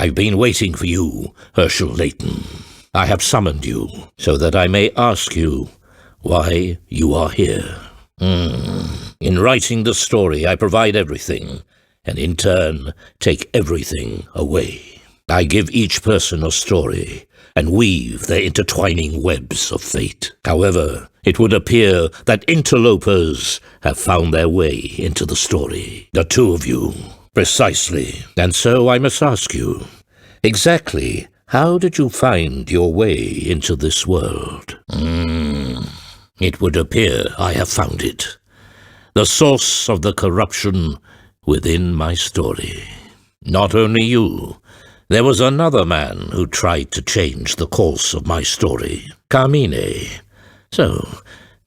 I've been waiting for you, Herschel Layton. I have summoned you so that I may ask you why you are here. In writing the story, I provide everything, and in turn, take everything away. I give each person a story, and weave their intertwining webs of fate. However, it would appear that interlopers have found their way into the story. The two of you. Precisely. And so I must ask you, exactly how did you find your way into this world? It would appear I have found it. The source of the corruption within my story. Not only you, there was another man who tried to change the course of my story, Carmine. So,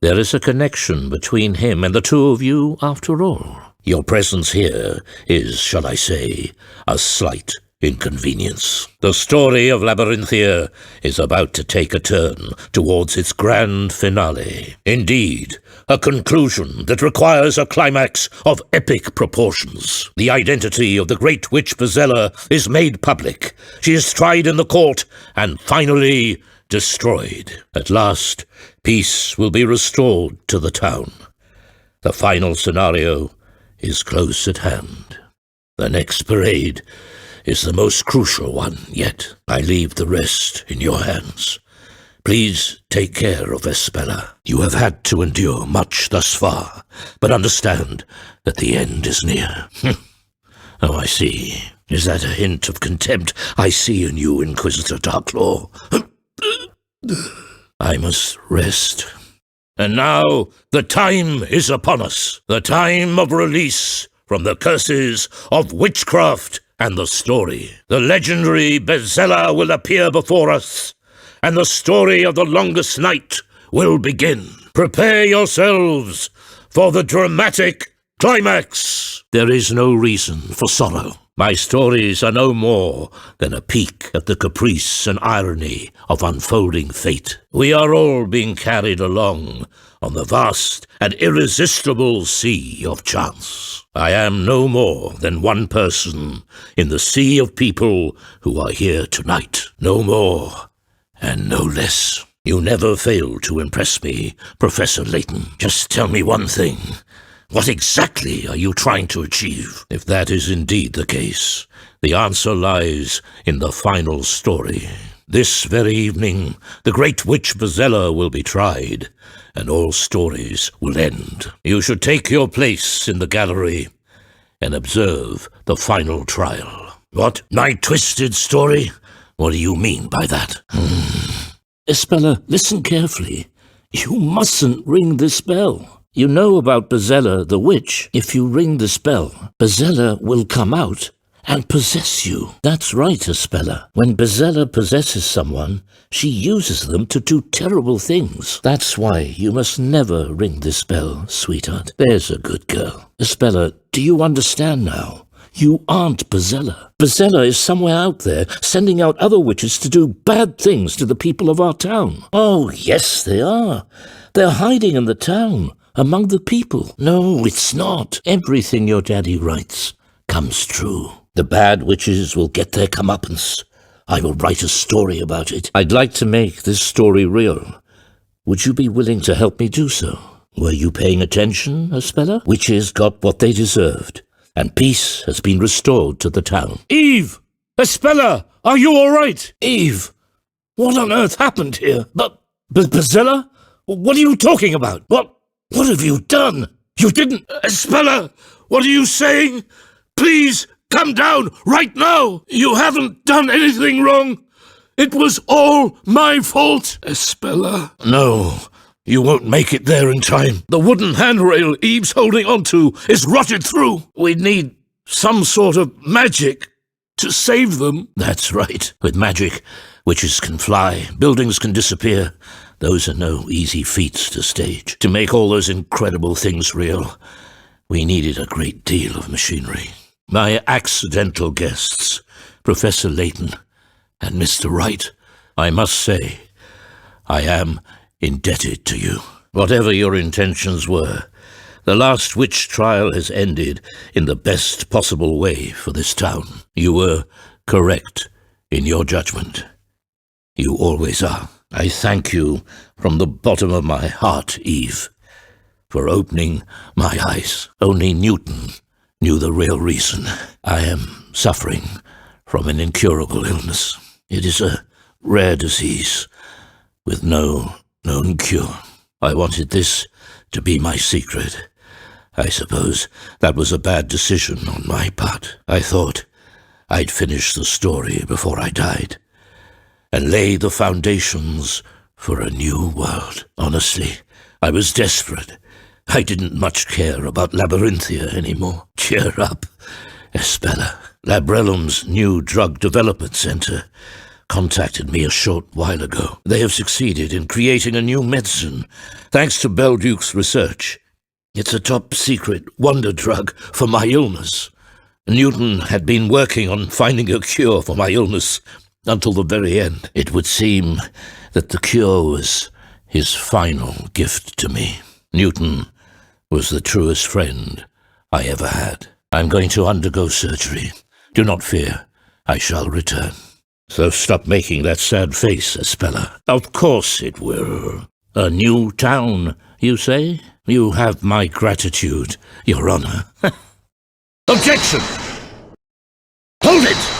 there is a connection between him and the two of you after all. Your presence here is, shall I say, a slight inconvenience. The story of Labyrinthia is about to take a turn towards its grand finale. Indeed, a conclusion that requires a climax of epic proportions. The identity of the great witch Bezella is made public. She is tried in the court and finally destroyed. At last, peace will be restored to the town. The final scenario is close at hand. The next parade is the most crucial one yet. I leave the rest in your hands. Please take care of Espella. You have had to endure much thus far, but understand that the end is near. Oh, I see. Is that a hint of contempt I see in you, Inquisitor Darklaw? I must rest. And now the time is upon us. The time of release from the curses of witchcraft and the story. The legendary Bezella will appear before us, and the story of the longest night will begin. Prepare yourselves for the dramatic climax. There is no reason for sorrow. My stories are no more than a peek at the caprice and irony of unfolding fate. We are all being carried along on the vast and irresistible sea of chance. I am no more than one person in the sea of people who are here tonight. No more and no less. You never fail to impress me, Professor Layton. Just tell me one thing. What exactly are you trying to achieve? If that is indeed the case, the answer lies in the final story. This very evening, the great witch Bezella will be tried, and all stories will end. You should take your place in the gallery and observe the final trial. What? My twisted story? What do you mean by that? Espella, listen carefully. You mustn't ring this bell. You know about Bezella the witch. If you ring this bell, Bezella will come out and possess you. That's right, Espella. When Bezella possesses someone, she uses them to do terrible things. That's why you must never ring this bell, sweetheart. There's a good girl. Espella, do you understand now? You aren't Bezella. Bezella is somewhere out there, sending out other witches to do bad things to the people of our town. Oh, yes, they are. They're hiding in the town, among the people. No, it's not. Everything your daddy writes comes true. The bad witches will get their comeuppance. I will write a story about it. I'd like to make this story real. Would you be willing to help me do so? Were you paying attention, Espella? Witches got what they deserved, and peace has been restored to the town. Eve! Espella! Are you all right? Eve! What on earth happened here? But Bezella? What are you talking about? What have you done? You didn't... Espella! What are you saying? Please, come down right now! You haven't done anything wrong! It was all my fault! Espella... No, you won't make it there in time. The wooden handrail Eve's holding onto is rotted through. We need some sort of magic to save them. That's right. With magic, witches can fly, buildings can disappear. Those are no easy feats to stage. To make all those incredible things real, we needed a great deal of machinery. My accidental guests, Professor Layton and Mr. Wright, I must say, I am indebted to you. Whatever your intentions were, the last witch trial has ended in the best possible way for this town. You were correct in your judgment. You always are. I thank you from the bottom of my heart, Eve, for opening my eyes. Only Newton knew the real reason. I am suffering from an incurable illness. It is a rare disease with no known cure. I wanted this to be my secret. I suppose that was a bad decision on my part. I thought I'd finish the story before I died and lay the foundations for a new world. Honestly, I was desperate. I didn't much care about Labyrinthia anymore. Cheer up, Espella. Labrellum's new drug development center contacted me a short while ago. They have succeeded in creating a new medicine, thanks to Belduke's research. It's a top-secret wonder drug for my illness. Newton had been working on finding a cure for my illness until the very end. It would seem that the cure was his final gift to me. Newton was the truest friend I ever had. I'm going to undergo surgery. Do not fear, I shall return. So stop making that sad face, Espella. Of course it will. A new town, you say? You have my gratitude, Your Honor. Objection! Hold it!